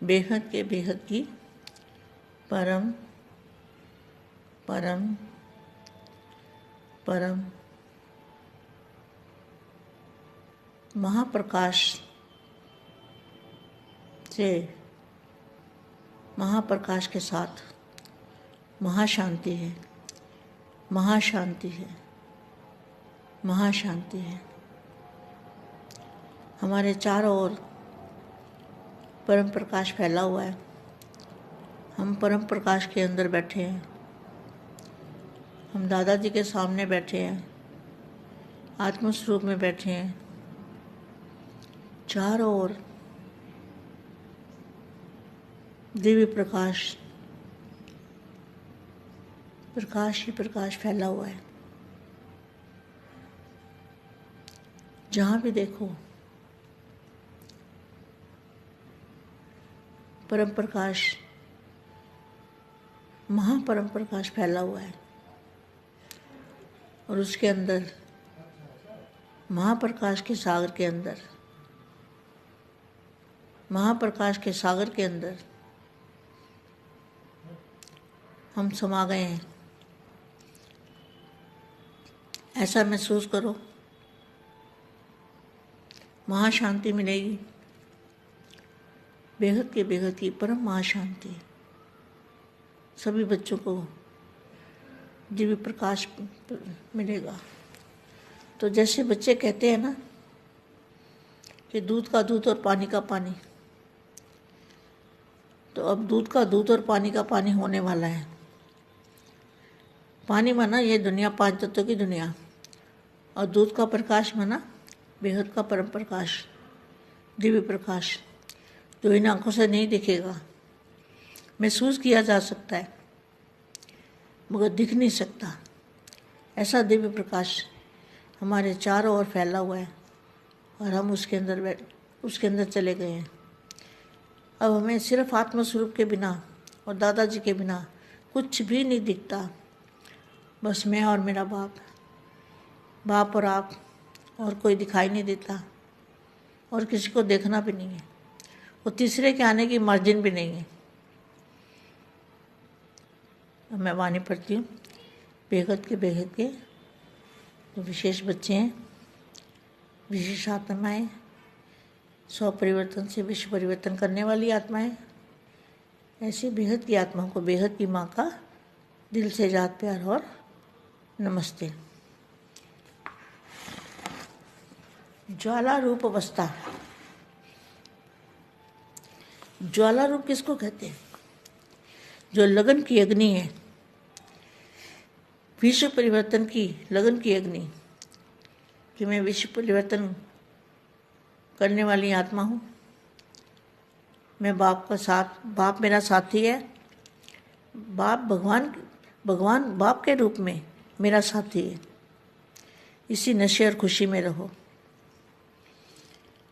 बेहद के बेहद की परम परम परम महाप्रकाश से महाप्रकाश के साथ महाशांति है, महाशांति है, महाशांति है। हमारे चारों ओर परम प्रकाश फैला हुआ है। हम परम प्रकाश के अंदर बैठे हैं। हम दादाजी के सामने बैठे हैं, आत्मस्वरूप में बैठे हैं। चारों ओर दिव्य प्रकाश, प्रकाश ही प्रकाश फैला हुआ है। जहाँ भी देखो परम प्रकाश, महापरम प्रकाश फैला हुआ है। और उसके अंदर महाप्रकाश के सागर के अंदर, महाप्रकाश के सागर के अंदर हम समा गए हैं। ऐसा महसूस करो, महाशांति मिलेगी। बेहद के बेहद की परम महाशांति। सभी बच्चों को दिव्य प्रकाश मिलेगा। तो जैसे बच्चे कहते हैं ना कि दूध का दूध और पानी का पानी, तो अब दूध का दूध और पानी का पानी होने वाला है। पानी माना ये दुनिया, पांच तत्वों की दुनिया, और दूध का प्रकाश माना बेहद का परम प्रकाश, दिव्य प्रकाश, जो इन आंखों से नहीं दिखेगा, महसूस किया जा सकता है मगर दिख नहीं सकता। ऐसा दिव्य प्रकाश हमारे चारों ओर फैला हुआ है और हम उसके अंदर चले गए हैं। अब हमें सिर्फ आत्मस्वरूप के बिना और दादाजी के बिना कुछ भी नहीं दिखता। बस मैं और मेरा बाप, बाप और आप, और कोई दिखाई नहीं देता और किसी को देखना भी नहीं है। वो तीसरे के आने की मार्जिन भी नहीं है। अब मैं वाणी पढ़ती हूँ। बेहद के जो विशेष बच्चे हैं, विशेष आत्माएँ, स्व परिवर्तन से विश्व परिवर्तन करने वाली आत्माएँ, ऐसी बेहद की आत्माओं को बेहद की माँ का दिल से याद, प्यार और नमस्ते। ज्वाला रूप अवस्था। ज्वाला रूप किसको कहते हैं? जो लगन की अग्नि है, विश्व परिवर्तन की लगन की अग्नि, कि मैं विश्व परिवर्तन करने वाली आत्मा हूँ। मैं बाप का साथ, बाप मेरा साथी है। बाप भगवान बाप के रूप में मेरा साथी है। इसी नशे और खुशी में रहो।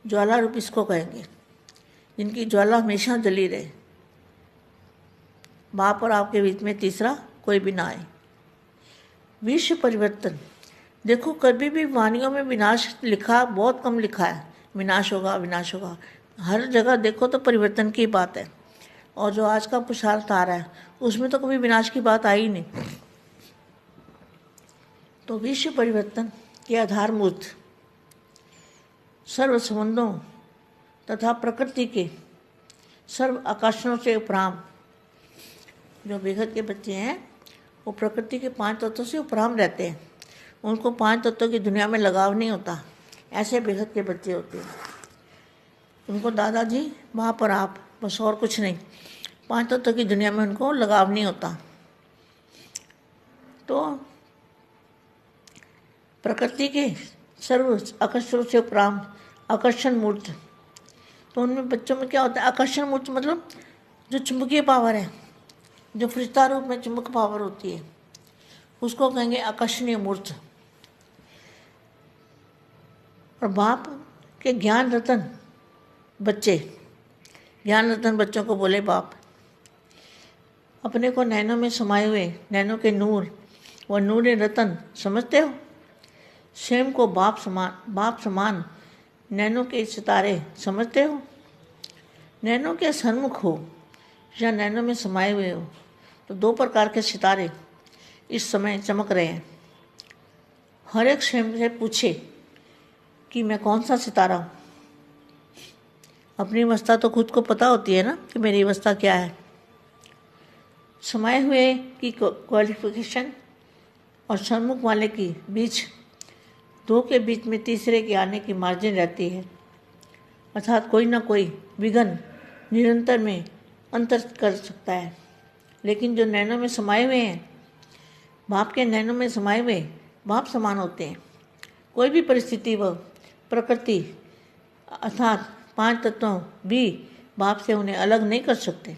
ज्वाला रूप इसको कहेंगे, जिनकी ज्वाला हमेशा जली रहे। बाप और आपके बीच में तीसरा कोई भी ना आए। विश्व परिवर्तन, देखो कभी भी वाणियों में विनाश लिखा बहुत कम लिखा है। विनाश होगा, विनाश होगा। हर जगह देखो तो परिवर्तन की बात है। और जो आज का पुरुषार्थ आ रहा है उसमें तो कभी विनाश की बात आई ही नहीं। तो विश्व परिवर्तन के आधारभूत सर्व संबंधों तथा प्रकृति के सर्व आकर्षणों से उपराम, जो बेहद के बच्चे हैं वो प्रकृति के पांच तत्वों से उपराम रहते हैं। उनको पांच तत्वों की दुनिया में लगाव नहीं होता। ऐसे बेहद के बच्चे होते हैं। उनको दादाजी, बाप और आप, बस और कुछ नहीं। पांच तत्वों की दुनिया में उनको लगाव नहीं होता। तो प्रकृति के सर्व आकर्षणों से उपराम, आकर्षण मूर्त। तो उनमें बच्चों में क्या होता है? आकर्षण मूर्त मतलब जो चुंबकीय पावर है, जो फरिश्ता रूप में चुंबक पावर होती है, उसको कहेंगे आकर्षणीय मूर्त। और बाप के ज्ञान रतन बच्चे, ज्ञान रतन बच्चों को बोले बाप। अपने को नैनों में समाये हुए नैनों के नूर व नूर रतन समझते हो? स्वयं को बाप समान नैनों के सितारे समझते हो? नैनों के सन्मुख हो या नैनों में समाये हुए हो, तो दो प्रकार के सितारे इस समय चमक रहे हैं। हर एक स्वयं से पूछे कि मैं कौन सा सितारा हूँ। अपनी अवस्था तो खुद को पता होती है ना कि मेरी अवस्था क्या है। समाये हुए की क्वालिफिकेशन और सन्मुख वाले की बीच, दो के बीच में तीसरे के आने की मार्जिन रहती है, अर्थात कोई ना कोई विघ्न निरंतर में अंतर कर सकता है। लेकिन जो नैनों में समाये हुए हैं, बाप के नैनों में समाये हुए बाप समान होते हैं। कोई भी परिस्थिति व प्रकृति अर्थात 5 तत्वों भी बाप से उन्हें अलग नहीं कर सकते।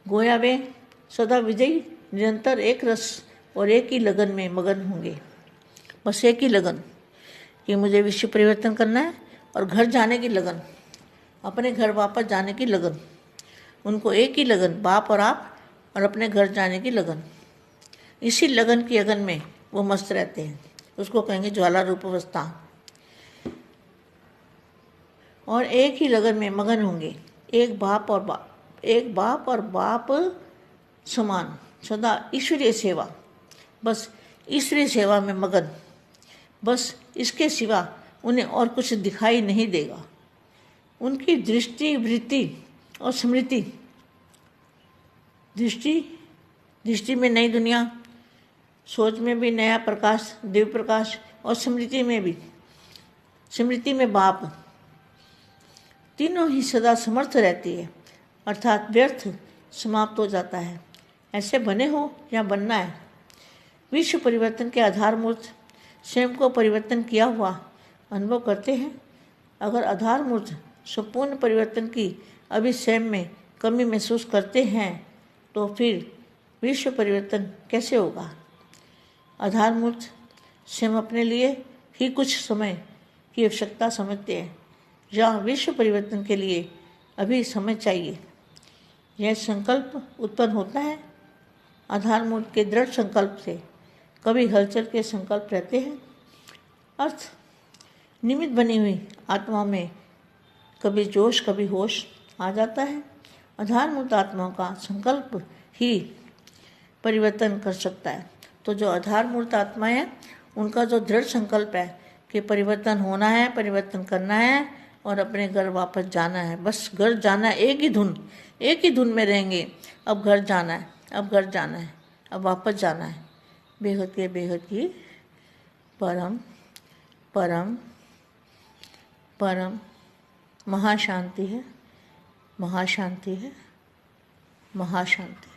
गोया वे सदा विजयी निरंतर एक रस और एक ही लगन में मगन होंगे। बस एक ही लगन कि मुझे विश्व परिवर्तन करना है और घर जाने की लगन, अपने घर वापस जाने की लगन। उनको एक ही लगन, बाप और आप और अपने घर जाने की लगन। इसी लगन की अगन में वो मस्त रहते हैं। उसको कहेंगे ज्वाला रूप अवस्था। और एक ही लगन में मगन होंगे। एक बाप और बाप समान, सदा ईश्वरीय सेवा, बस ईश्वरीय सेवा में मगन। बस इसके सिवा उन्हें और कुछ दिखाई नहीं देगा। उनकी दृष्टि, वृत्ति और स्मृति, दृष्टि में नई दुनिया, सोच में भी नया प्रकाश, दिव्य प्रकाश, और स्मृति में बाप, तीनों ही सदा समर्थ रहती है, अर्थात व्यर्थ समाप्त हो जाता है। ऐसे बने हो या बनना है। विश्व परिवर्तन के आधारमूर्त स्वयं को परिवर्तन किया हुआ अनुभव करते हैं। अगर आधारमूर्त संपूर्ण परिवर्तन की अभी स्वयं में कमी महसूस करते हैं, तो फिर विश्व परिवर्तन कैसे होगा। आधारमूर्त स्वयं अपने लिए ही कुछ समय की आवश्यकता समझते हैं, या विश्व परिवर्तन के लिए अभी समय चाहिए। यह संकल्प उत्पन्न होता है आधारमूर्त के दृढ़ संकल्प से। कभी हलचल के संकल्प रहते हैं, अर्थ निमित्त बनी हुई आत्मा में कभी जोश कभी होश आ जाता है। आधारमूर्त आत्माओं का संकल्प ही परिवर्तन कर सकता है। तो जो आधारमूर्त आत्मा है, उनका जो दृढ़ संकल्प है कि परिवर्तन होना है, परिवर्तन करना है और अपने घर वापस जाना है। बस घर जाना है, एक ही धुन में रहेंगे। अब घर जाना है, अब घर जाना है, अब वापस जाना है। बेहद के बेहद की परम परम परम महाशांति है, महाशांति है, महाशांति।